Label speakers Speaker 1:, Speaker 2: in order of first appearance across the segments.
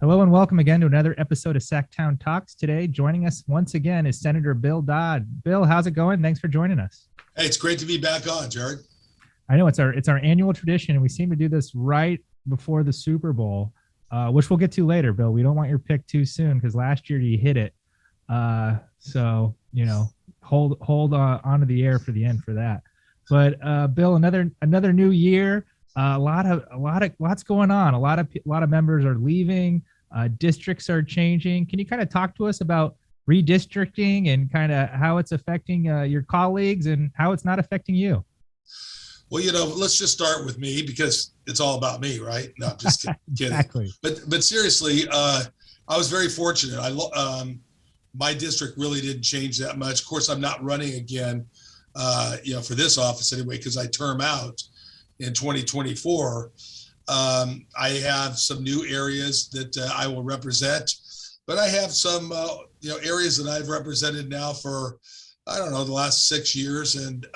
Speaker 1: Hello and welcome again to another episode of Sacktown Talks. Today, joining us once again is Senator Bill Dodd. Bill, how's it going? Thanks for joining us.
Speaker 2: Hey, it's great to be back on, Jared.
Speaker 1: I know it's our annual tradition, and we seem to do this right before the Super Bowl, which we'll get to later. Bill, we don't want your pick too soon because last year you hit it. So hold onto the air for the end for that. But Bill, another new year. Lots going on. A lot of members are leaving. Districts are changing. Can you kind of talk to us about redistricting and kind of how it's affecting your colleagues and how it's not affecting you?
Speaker 2: Well, let's just start with me because it's all about me, right? No, I'm just kidding.
Speaker 1: Exactly.
Speaker 2: But seriously, I was very fortunate. My district really didn't change that much. Of course, I'm not running again, for this office anyway, because I term out in 2024. I have some new areas that I will represent, but I have some, areas that I've represented now for, I don't know, the last 6 years. And,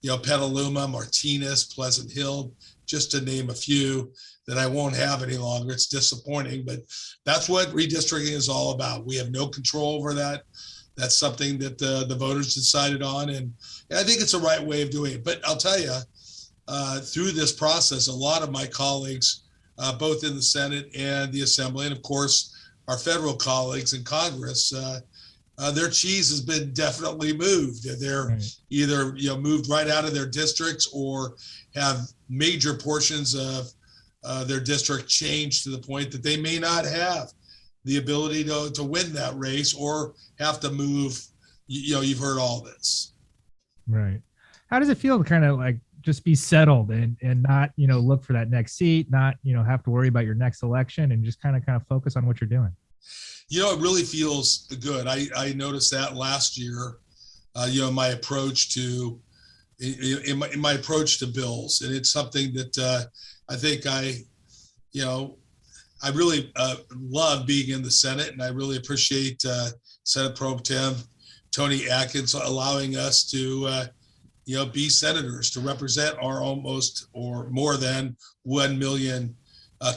Speaker 2: Petaluma, Martinez, Pleasant Hill, just to name a few that I won't have any longer. It's disappointing, but that's what redistricting is all about. We have no control over that. That's something that the voters decided on. And I think it's the right way of doing it. But I'll tell you, through this process, a lot of my colleagues, both in the Senate and the Assembly, and of course, our federal colleagues in Congress, their cheese has been definitely moved. They're right. Either moved right out of their districts or have major portions of their district changed to the point that they may not have the ability to win that race or have to move. You've heard all this.
Speaker 1: Right. How does it feel to kind of like just be settled and not, look for that next seat, not, have to worry about your next election and just kind of focus on what you're doing?
Speaker 2: It really feels good. I noticed that last year, my approach to in my approach to bills, and it's something that I think I really love being in the Senate, and I really appreciate Senate Pro Tem Tony Atkins allowing us to be senators to represent our almost or more than 1 million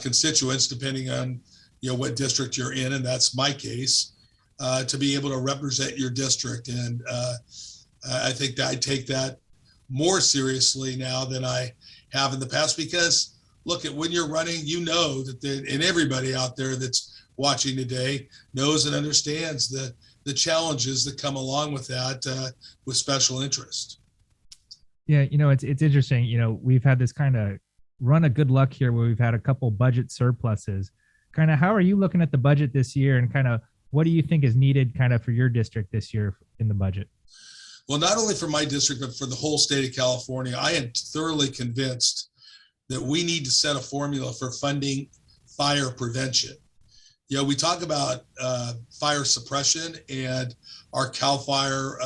Speaker 2: constituents, depending on what district you're in, and that's my case, to be able to represent your district. And I think that I take that more seriously now than I have in the past, because look, at when you're running, and everybody out there that's watching today knows and understands the challenges that come along with that with special interest.
Speaker 1: Yeah, it's interesting. We've had this kind of run of good luck here where we've had a couple budget surpluses. Kind of how are you looking at the budget this year, and kind of what do you think is needed kind of for your district this year in the budget?
Speaker 2: Well, not only for my district, but for the whole state of California, I am thoroughly convinced that we need to set a formula for funding fire prevention. We talk about fire suppression, and our CAL FIRE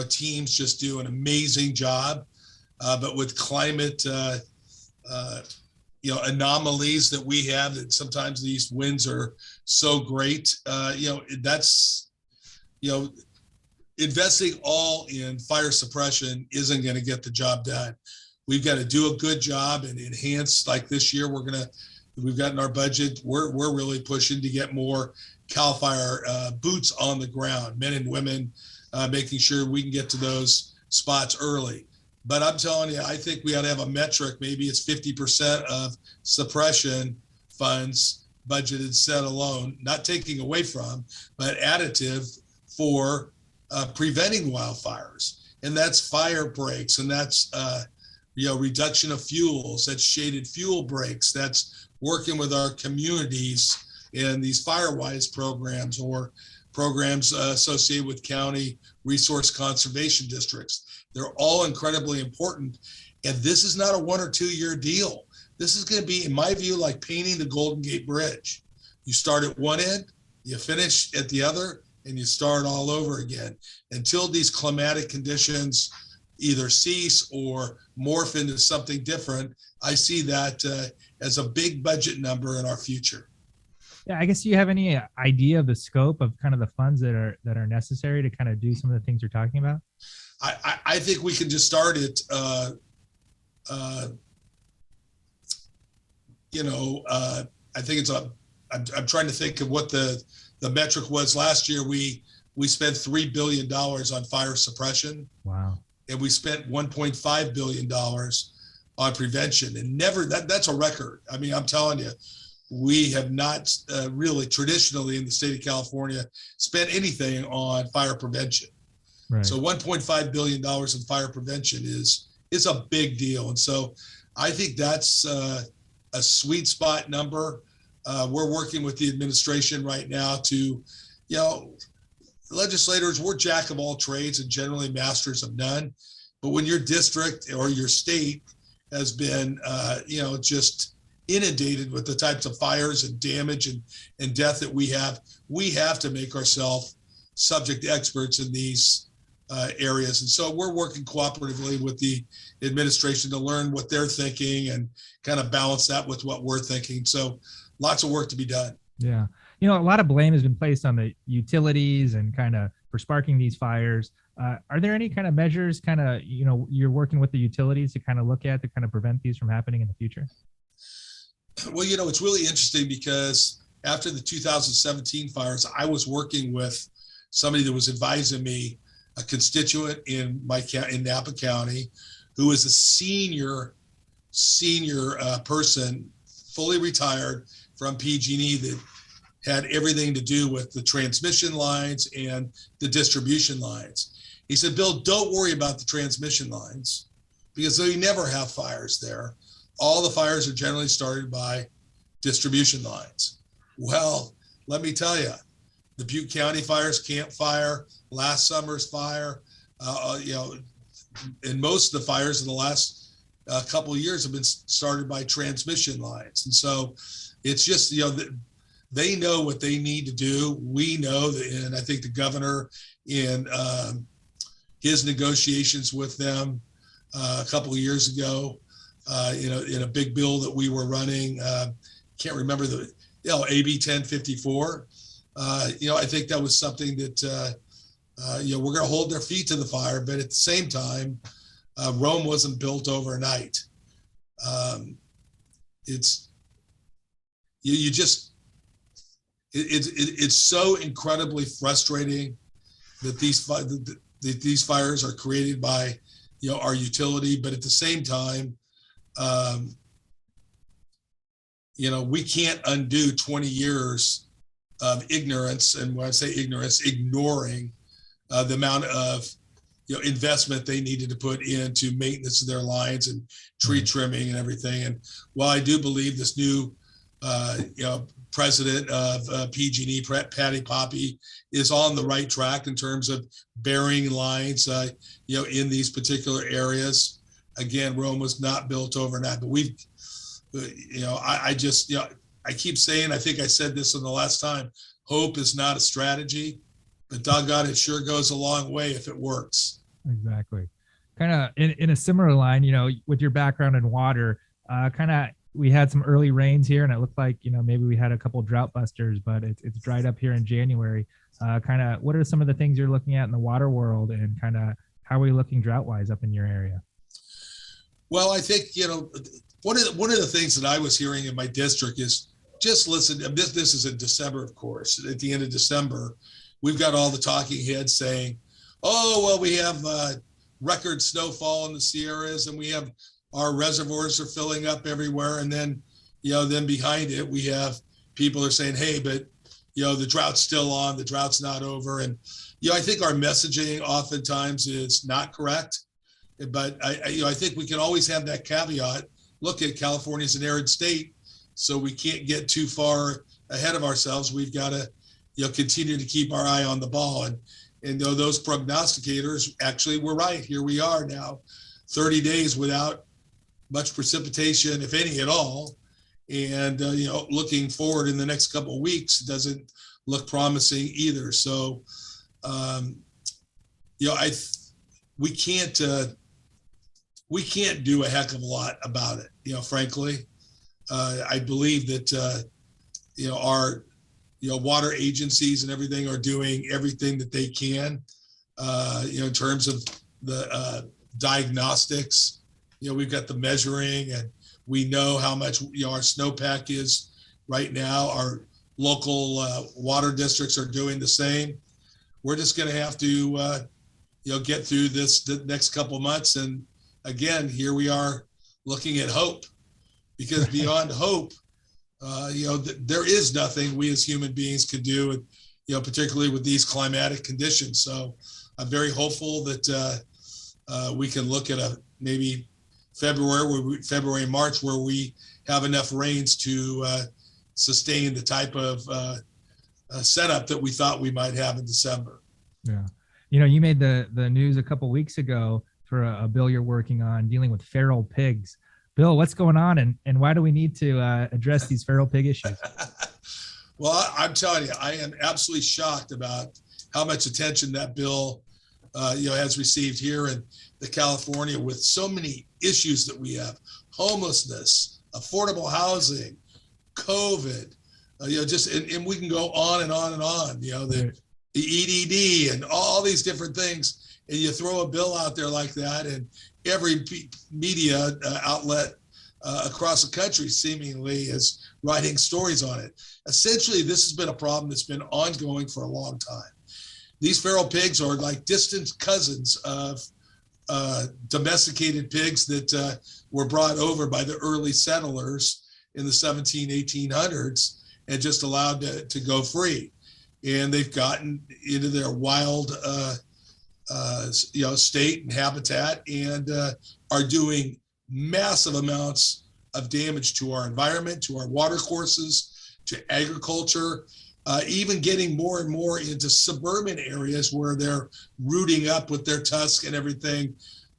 Speaker 2: teams just do an amazing job. But with climate, anomalies that we have, that sometimes these winds are so great, that's, investing all in fire suppression isn't going to get the job done. We've got to do a good job and enhance. Like this year, we've got in our budget, we're really pushing to get more CAL FIRE boots on the ground, men and women, making sure we can get to those spots early. But I'm telling you, I think we ought to have a metric. Maybe it's 50% of suppression funds budgeted set alone, not taking away from, but additive for preventing wildfires. And that's fire breaks, and that's reduction of fuels, that's shaded fuel breaks, that's working with our communities in these FireWise programs or programs associated with county resource conservation districts. They're all incredibly important. And this is not a 1 or 2 year deal. This is going to be, in my view, like painting the Golden Gate Bridge. You start at one end, you finish at the other, and you start all over again until these climatic conditions either cease or morph into something different. I see that as a big budget number in our future.
Speaker 1: Yeah, I guess, do you have any idea of the scope of kind of the funds that are necessary to kind of do some of the things you're talking about?
Speaker 2: I think we can just start it, I think it's I'm trying to think of what the metric was last year. We spent $3 billion on fire suppression.
Speaker 1: Wow.
Speaker 2: And we spent $1.5 billion on prevention, and that's a record. I mean, I'm telling you, we have not really traditionally in the state of California spent anything on fire prevention.
Speaker 1: Right.
Speaker 2: So $1.5 billion in fire prevention is a big deal. And so I think that's a sweet spot number. We're working with the administration right now to, legislators, we're jack of all trades and generally masters of none. But when your district or your state has been, just inundated with the types of fires and damage and death that we have to make ourselves subject experts in these areas. And so we're working cooperatively with the administration to learn what they're thinking and kind of balance that with what we're thinking. So lots of work to be done.
Speaker 1: Yeah. A lot of blame has been placed on the utilities and kind of for sparking these fires. Are there any kind of measures you're working with the utilities to kind of look at to kind of prevent these from happening in the future?
Speaker 2: Well, it's really interesting because after the 2017 fires, I was working with somebody that was advising me, a constituent in Napa County, who is a senior person, fully retired from PG&E, that had everything to do with the transmission lines and the distribution lines. He said, Bill, don't worry about the transmission lines because they never have fires there. All the fires are generally started by distribution lines. Well, let me tell you, the Butte County fires, Camp Fire, last summer's fire, and most of the fires in the last couple of years have been started by transmission lines. And so it's just, they know what they need to do. We know that, and I think the governor in his negotiations with them a couple of years ago, in a big bill that we were running, can't remember AB 1054. I think that was something that, we're going to hold their feet to the fire, but at the same time, Rome wasn't built overnight. It's so incredibly frustrating that these fires are created by, our utility, but at the same time, we can't undo 20 years of ignorance. And when I say ignorance, ignoring the amount of investment they needed to put into maintenance of their lines and tree trimming and everything. And while I do believe this new president of PG&E, Patty Poppe, is on the right track in terms of burying lines, in these particular areas. Again, Rome was not built overnight, but we've, I keep saying, I think I said this in the last time, hope is not a strategy, but doggone, it sure goes a long way if it works.
Speaker 1: Exactly. Kind of in a similar line, with your background in water, we had some early rains here and it looked like, maybe we had a couple of drought busters, but it's dried up here in January. What are some of the things you're looking at in the water world and how are we looking drought wise up in your area?
Speaker 2: Well, I think, one of the things that I was hearing in my district is just listen. This is in December, of course. At the end of December, we've got all the talking heads saying, "Oh, well, we have record snowfall in the Sierras, and we have our reservoirs are filling up everywhere." And then, then behind it, we have people are saying, "Hey, but the drought's still on. The drought's not over." And I think our messaging oftentimes is not correct. But I think we can always have that caveat. Look, at California's an arid state, so we can't get too far ahead of ourselves. We've got to, continue to keep our eye on the ball. And those prognosticators actually were right. Here we are now, 30 days without much precipitation, if any at all. And looking forward in the next couple of weeks doesn't look promising either. So, we can't do a heck of a lot about it, frankly. I believe that, our, water agencies and everything are doing everything that they can, in terms of the Diagnostics. We've got the measuring, and we know how much our snowpack is right now. Our local water districts are doing the same. We're just going to have to, get through the next couple months. And again, here we are looking at hope, because beyond hope, there is nothing we as human beings can do, particularly with these climatic conditions. So I'm very hopeful that we can look at maybe February, March, where we have enough rains to sustain the type of setup that we thought we might have in December.
Speaker 1: Yeah. You made the news a couple weeks ago for a bill you're working on dealing with feral pigs. Bill, what's going on, and why do we need to address these feral pig issues?
Speaker 2: Well, I'm telling you, I am absolutely shocked about how much attention that bill has received here in the California, with so many issues that we have: homelessness, affordable housing, COVID, and we can go on and on and on, the EDD and all these different things. And you throw a bill out there like that, and every media outlet across the country seemingly is writing stories on it. Essentially, this has been a problem that's been ongoing for a long time. These feral pigs are like distant cousins of domesticated pigs that were brought over by the early settlers in the 1800s and just allowed to go free. And they've gotten into their wild state and habitat, and are doing massive amounts of damage to our environment, to our water courses, to agriculture, even getting more and more into suburban areas where they're rooting up with their tusk and everything,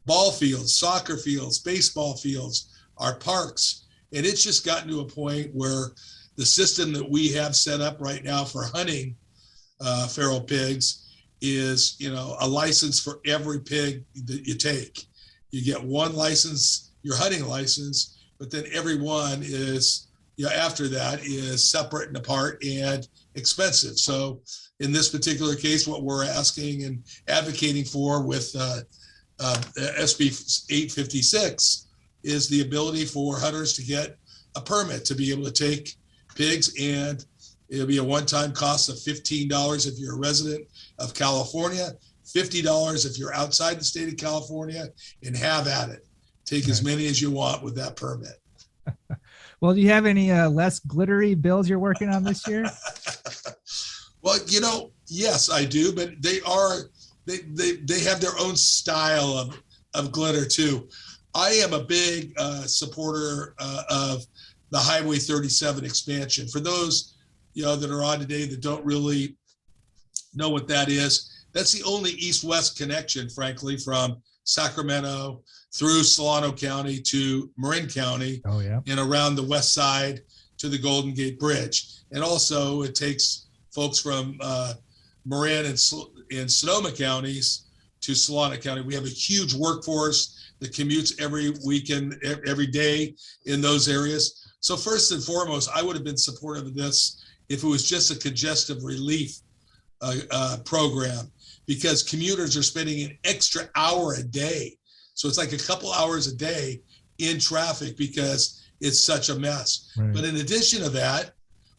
Speaker 2: ball fields, soccer fields, baseball fields, our parks. And it's just gotten to a point where the system that we have set up right now for hunting feral pigs is, a license for every pig that you take. You get one license, your hunting license, but then every one is, after that is separate and apart and expensive. So in this particular case, what we're asking and advocating for with SB 856 is the ability for hunters to get a permit to be able to take pigs, and it'll be a one-time cost of $15 if you're a resident of California, $50 if you're outside the state of California, and have at it. Take as many as you want with that permit.
Speaker 1: Well, do you have any less glittery bills you're working on this year?
Speaker 2: Well, yes, I do, but they have their own style of glitter too. I am a big supporter of the Highway 37 expansion. For those that are on today that don't really know what that is, that's the only east-west connection, frankly, from Sacramento through Solano County to Marin County, and around the west side to the Golden Gate Bridge. And also it takes folks from Marin and Sonoma counties to Solano County. We have a huge workforce that commutes every weekend, every day in those areas. So first and foremost, I would have been supportive of this if it was just a congestive relief program, because commuters are spending an extra hour a day. So it's like a couple hours a day in traffic because it's such a mess. Right. But in addition to that,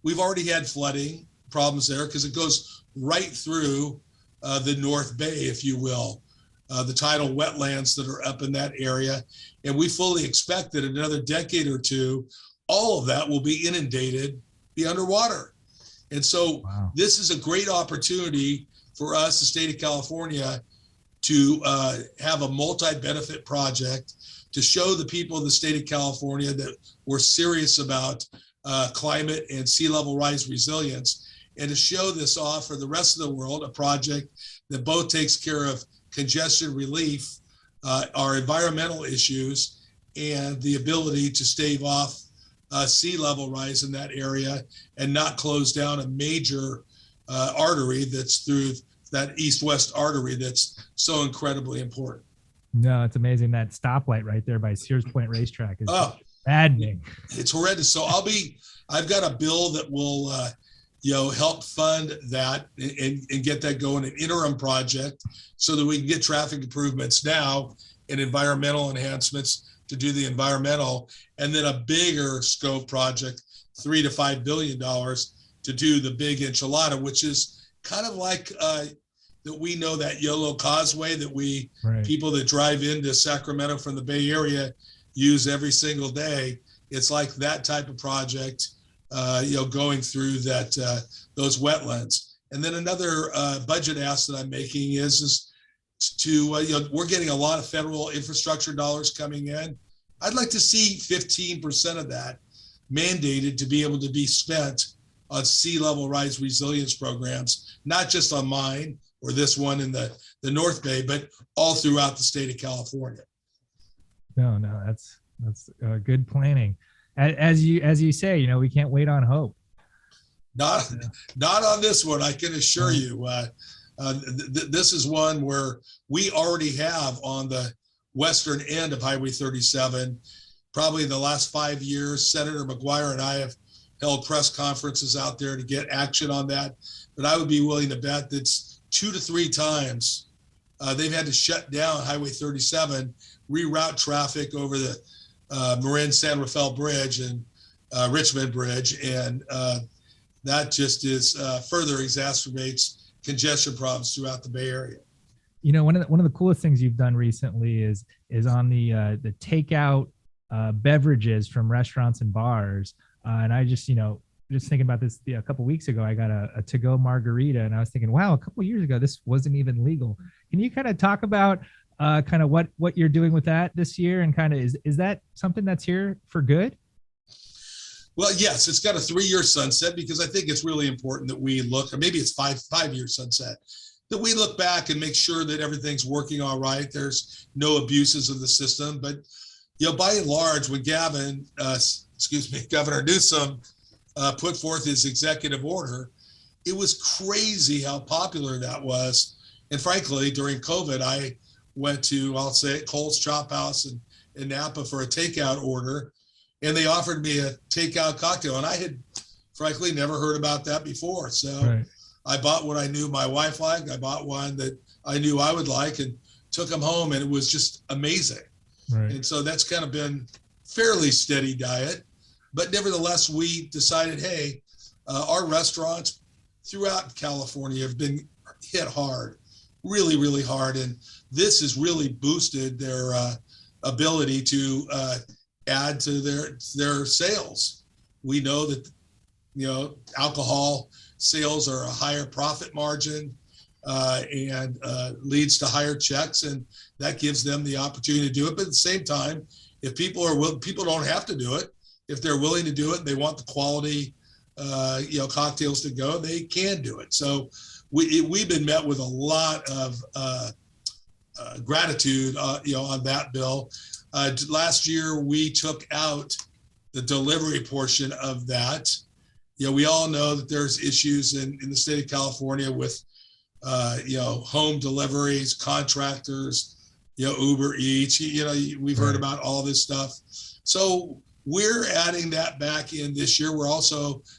Speaker 2: we've already had flooding problems there because it goes right through the North Bay, if you will, the tidal wetlands that are up in that area. And we fully expect that in another decade or two, all of that will be inundated, be underwater. And so This is a great opportunity for us, the state of California, to have a multi-benefit project to show the people of the state of California that we're serious about climate and sea level rise resilience, and to show this off for the rest of the world, a project that both takes care of congestion relief, our environmental issues, and the ability to stave off sea level rise in that area and not close down a major artery that's through that east-west artery that's so incredibly important.
Speaker 1: No, it's amazing. That stoplight right there by Sears Point racetrack is maddening.
Speaker 2: It's horrendous. So I've got a bill that will, help fund that and get that going, an interim project, so that we can get traffic improvements now and environmental enhancements to do the environmental, and then a bigger scope project $3 to $5 billion to do the big enchilada, which is kind of like that we know that Yolo Causeway that we people that drive into Sacramento from the Bay Area use every single day. It's like that type of project, going through those wetlands. And then another budget ask that I'm making is to we're getting a lot of federal infrastructure dollars coming in. I'd like to see 15% of that mandated to be able to be spent on sea level rise resilience programs, not just on mine or this one in the North Bay, but all throughout the state of California.
Speaker 1: No, that's good planning. As you say, we can't wait on hope.
Speaker 2: Not on this one, I can assure you. This is one where we already have on the western end of Highway 37, probably in the last 5 years, Senator McGuire and I have held press conferences out there to get action on that. But I would be willing to bet that's 2 to 3 times they've had to shut down Highway 37, reroute traffic over the Marin San Rafael Bridge and Richmond Bridge. And that just further exacerbates congestion problems throughout the Bay Area.
Speaker 1: One of the coolest things you've done recently is on the takeout beverages from restaurants and bars. And I just thinking about this a couple of weeks ago, I got a to-go margarita, and I was thinking, wow, a couple of years ago, this wasn't even legal. Can you kind of talk about kind of what you're doing with that this year, and kind of is that something that's here for good?
Speaker 2: Well, yes, it's got a 3-year sunset, because I think it's really important that we look, or maybe it's 5-year sunset, that we look back and make sure that everything's working all right. There's no abuses of the system. But, by and large, when Governor Newsom put forth his executive order, it was crazy how popular that was. And frankly, during COVID, I went to, I'll say it, Cole's Chop House in Napa for a takeout order, and they offered me a takeout cocktail. And I had, frankly, never heard about that before. So I bought what I knew my wife liked. I bought one that I knew I would like and took them home, and it was just amazing. And so that's kind of been fairly steady diet. But nevertheless, we decided, hey, our restaurants throughout California have been hit hard, really, really hard. And this has really boosted their ability to add to their sales. We know that, alcohol sales are a higher profit margin and leads to higher checks, and that gives them the opportunity to do it. But at the same time, if people don't have to do it. If they're willing to do it, they want the quality, cocktails to go, they can do it. So we've been met with a lot of gratitude, on that bill. Last year, we took out the delivery portion of that. We all know that there's issues in the state of California with, home deliveries, contractors, Uber Eats, we've heard about all this stuff. So we're adding that back in this year.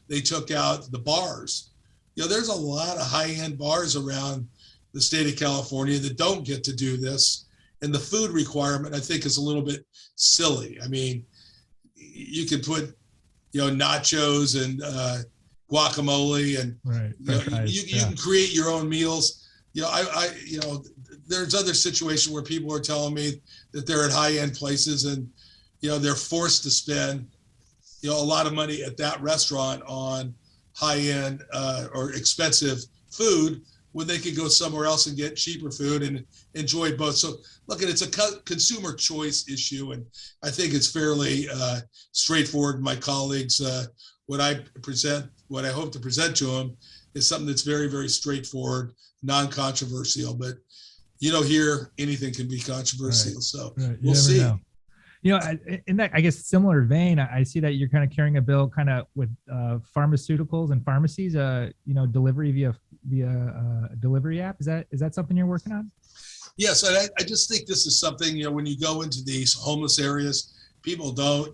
Speaker 2: They took out the bars. There's a lot of high-end bars around the state of California that don't get to do this. And the food requirement, I think, is a little bit silly. I mean, you can put, nachos and guacamole, and you can create your own meals. There's other situations where people are telling me that they're at high-end places and they're forced to spend, a lot of money at that restaurant on high-end or expensive food when they could go somewhere else and get cheaper food and enjoy both. So look, it's a consumer choice issue, and I think it's fairly straightforward. My colleagues, what I hope to present to them is something that's very, very straightforward, non-controversial. But here anything can be controversial. So we'll see.
Speaker 1: Know. In that, I guess, similar vein, I see that you're kind of carrying a bill kind of with pharmaceuticals and pharmacies, delivery via delivery app. Is that something you're working on?
Speaker 2: Yes, I just think this is something, when you go into these homeless areas, people don't,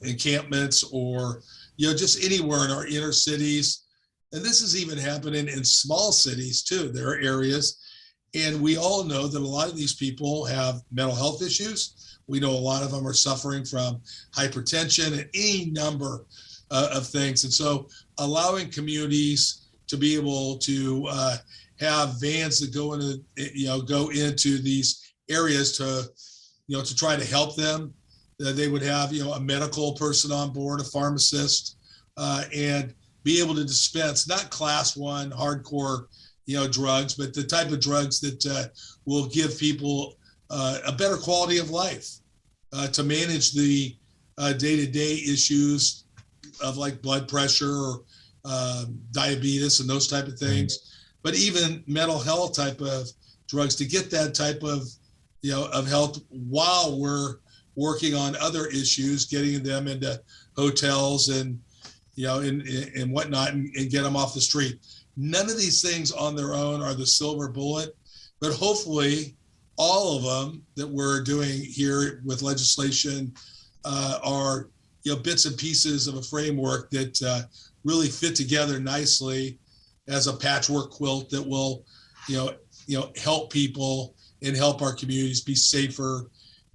Speaker 2: encampments or, just anywhere in our inner cities. And this is even happening in small cities too. There are areas, and we all know that a lot of these people have mental health issues. We know a lot of them are suffering from hypertension and any number of things. And so allowing communities to be able to have vans that go into these areas to try to help them. They would have, a medical person on board, a pharmacist, and be able to dispense not class 1 hardcore, drugs, but the type of drugs that will give people a better quality of life, to manage the day-to-day issues of like blood pressure or diabetes and those type of things, but even mental health type of drugs, to get that type of, of health while we're working on other issues, getting them into hotels and, and whatnot, and get them off the street. None of these things on their own are the silver bullet, but hopefully all of them that we're doing here with legislation are, bits and pieces of a framework that really fit together nicely as a patchwork quilt that will, help people and help our communities be safer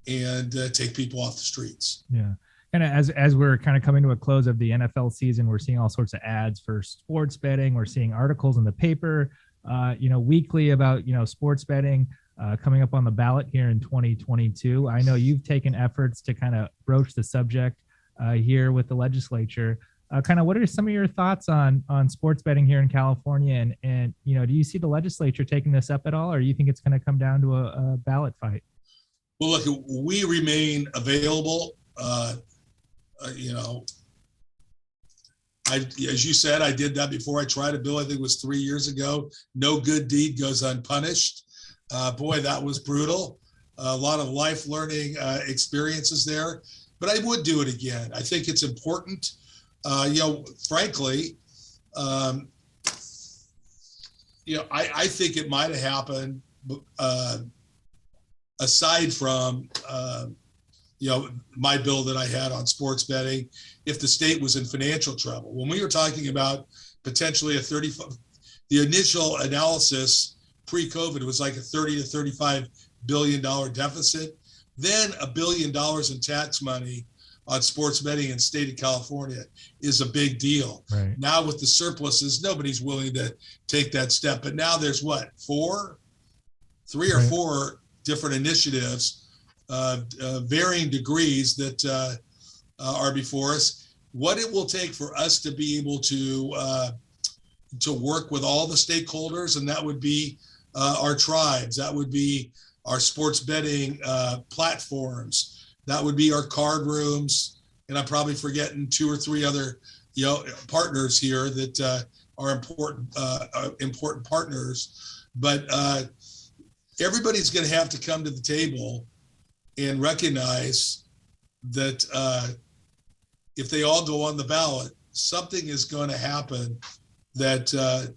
Speaker 2: and take people off the streets.
Speaker 1: Yeah. And as we're kind of coming to a close of the NFL season, we're seeing all sorts of ads for sports betting. We're seeing articles in the paper, weekly about, sports betting coming up on the ballot here in 2022. I know you've taken efforts to kind of broach the subject here with the legislature. Kind of what are some of your thoughts on sports betting here in California? And do you see the legislature taking this up at all, or do you think it's going to come down to a ballot fight?
Speaker 2: Well, look, we remain available. As you said, I did that before. I tried a bill, I think it was 3 years ago. No good deed goes unpunished. Boy, that was brutal. A lot of life learning experiences there, but I would do it again. I think it's important. Frankly, I think it might have happened aside from, my bill that I had on sports betting, if the state was in financial trouble. When we were talking about potentially the initial analysis pre-COVID was like a $30 to $35 billion deficit, then $1 billion in tax money on sports betting in the state of California is a big deal.
Speaker 1: Right.
Speaker 2: Now with the surpluses, nobody's willing to take that step. But now there's three or four different initiatives, varying degrees that are before us. What it will take for us to be able to work with all the stakeholders, and that would be our tribes, that would be our sports betting platforms, that would be our card rooms, and I'm probably forgetting 2 or 3 other partners here that are important partners. But everybody's going to have to come to the table and recognize that if they all go on the ballot, something is going to happen that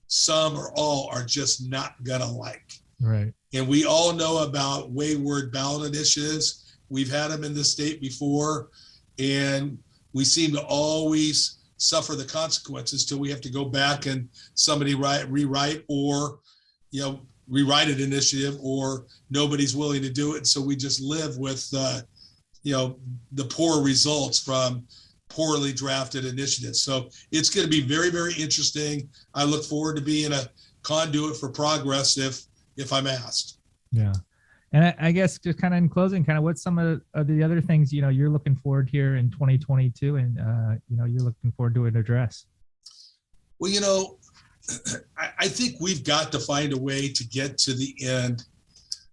Speaker 2: some or all are just not going to like.
Speaker 1: Right.
Speaker 2: And we all know about wayward ballot initiatives. We've had them in this state before, and we seem to always suffer the consequences till we have to go back and somebody rewrite or, rewrite an initiative, or nobody's willing to do it. So we just live with, the poor results from poorly drafted initiatives. So it's going to be very, very interesting. I look forward to being a conduit for progress if I'm asked.
Speaker 1: Yeah. And I guess just kind of in closing, kind of what's some of the other things, you're looking forward here in 2022 and, you're looking forward to an address?
Speaker 2: Well, I think we've got to find a way to get to the end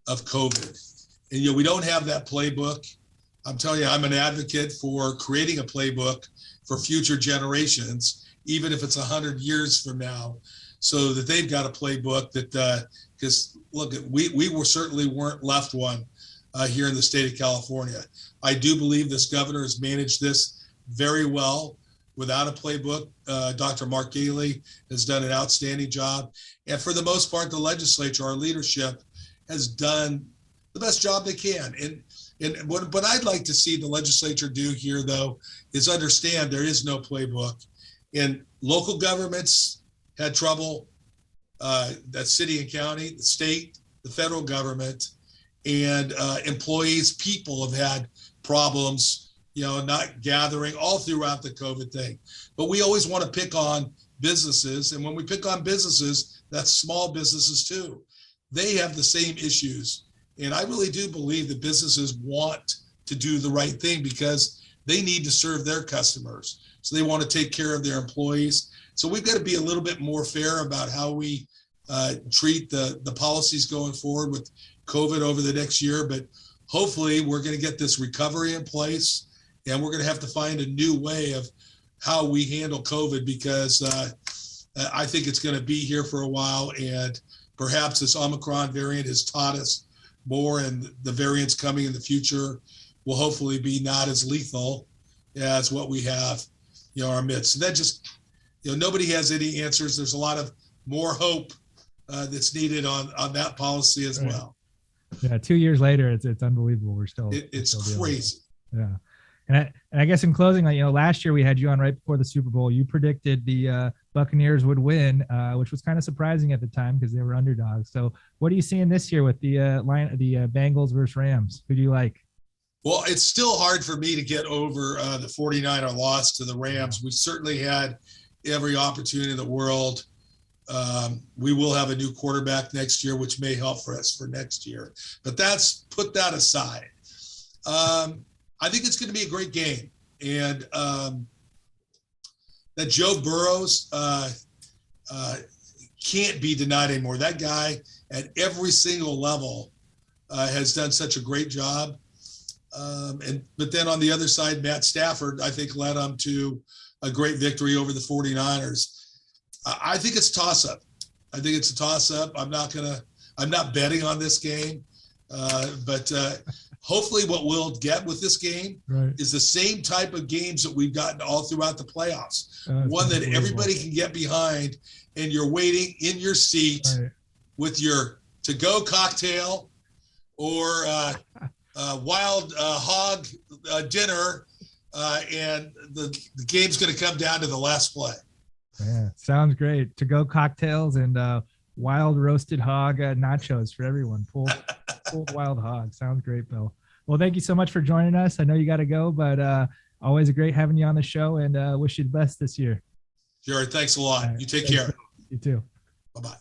Speaker 2: of COVID. And, we don't have that playbook. I'm telling you, I'm an advocate for creating a playbook for future generations, even if it's 100 years from now, so that they've got a playbook that, because look, we certainly weren't left one here in the state of California. I do believe this governor has managed this very well without a playbook. Dr. Mark Galey has done an outstanding job. And for the most part, the legislature, our leadership, has done the best job they can. And what I'd like to see the legislature do here, though, is understand there is no playbook. And local governments had trouble, that city and county, the state, the federal government, and employees, people have had problems not gathering all throughout the COVID thing. But we always want to pick on businesses. And when we pick on businesses, that's small businesses too. They have the same issues. And I really do believe that businesses want to do the right thing because they need to serve their customers. So they want to take care of their employees. So we've got to be a little bit more fair about how we treat the policies going forward with COVID over the next year. But hopefully we're going to get this recovery in place, and we're going to have to find a new way of how we handle COVID, because I think it's going to be here for a while, and perhaps this Omicron variant has taught us more, and the variants coming in the future will hopefully be not as lethal as what we have, our midst. And that just, nobody has any answers. There's a lot of more hope that's needed on that policy as well.
Speaker 1: Yeah, 2 years later, it's unbelievable. We're still
Speaker 2: it's
Speaker 1: still
Speaker 2: crazy.
Speaker 1: Yeah. And I guess in closing, last year we had you on right before the Super Bowl. You predicted the Buccaneers would win, which was kind of surprising at the time because they were underdogs. So what are you seeing this year with the Bengals versus Rams? Who do you like?
Speaker 2: Well, it's still hard for me to get over the 49er loss to the Rams. We certainly had every opportunity in the world. We will have a new quarterback next year, which may help for us for next year. But put that aside. I think it's going to be a great game. And that Joe Burrows can't be denied anymore. That guy at every single level has done such a great job. But then on the other side, Matt Stafford, I think, led them to a great victory over the 49ers. I think it's a toss-up. I'm not betting on this game, but hopefully what we'll get with this game is the same type of games that we've gotten all throughout the playoffs. One that everybody can get behind, and you're waiting in your seat with your to-go cocktail or wild hog dinner, and the game's going to come down to the last play.
Speaker 1: Yeah, sounds great. To-go cocktails and wild roasted hog nachos for everyone. Pulled wild hog. Sounds great, Bill. Well, thank you so much for joining us. I know you got to go, but always great having you on the show, and wish you the best this year.
Speaker 2: Sure. Thanks a lot. You take care.
Speaker 1: You too.
Speaker 2: Bye-bye.